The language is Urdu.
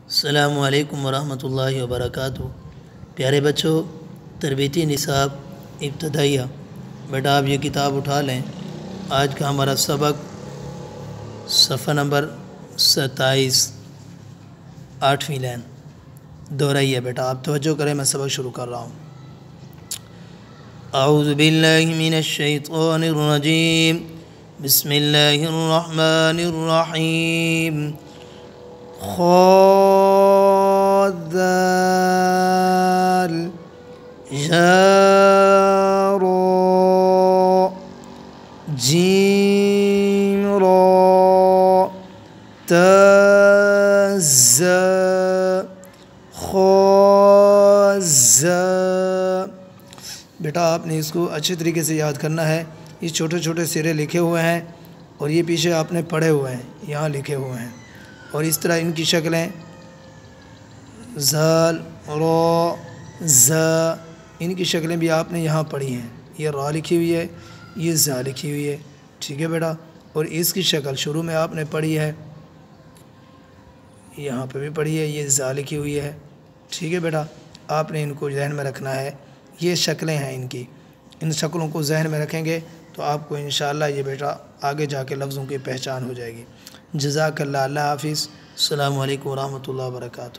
السلام علیکم ورحمۃ اللہ وبرکاتہ۔ پیارے بچوں، تربیتی نصاب ابتدائیہ، بیٹا آپ یہ کتاب اٹھا لیں۔ آج کا ہمارا سبق صفحہ نمبر 27، 8ویں لائن دہرائیے۔ بیٹا آپ توجہ کریں، میں سبق شروع کر رہا ہوں۔ اعوذ باللہ من الشیطان الرجیم، بسم اللہ الرحمن الرحیم۔ ذال جا را جیم را تا زا خا زا۔ بیٹا آپ نے اس کو اچھے طریقے سے یاد کرنا ہے۔ یہ چھوٹے چھوٹے سرے لکھے ہوئے ہیں اور یہ پیچھے آپ نے پڑھے ہوئے ہیں، یہاں لکھے ہوئے ہیں، اور اس طرح ان کی شکلیں زال را زا، ان کی شکلیں بھی آپ نے یہاں پڑھی ہیں۔ یہ را لکھی ہوئی ہے، یہ زا لکھی ہوئی ہے، ٹھیک ہے بیٹا۔ اور اس کی شکل شروع میں آپ نے پڑھی ہے، یہاں پہ بھی پڑھی ہے، یہ زا لکھی ہوئی ہے، ٹھیک ہے بیٹا۔ آپ نے ان کو ذہن میں رکھنا ہے، یہ شکلیں ہیں ان کی۔ ان شکلوں کو ذہن میں رکھیں گے تو آپ کو انشاءاللہ یہ بیٹا آگے جا کے لفظوں کی پہچان ہو جائے گی۔ جزاک اللہ، اللہ حافظ، السلام علیکم ورحمۃ اللہ وبرکاتہ۔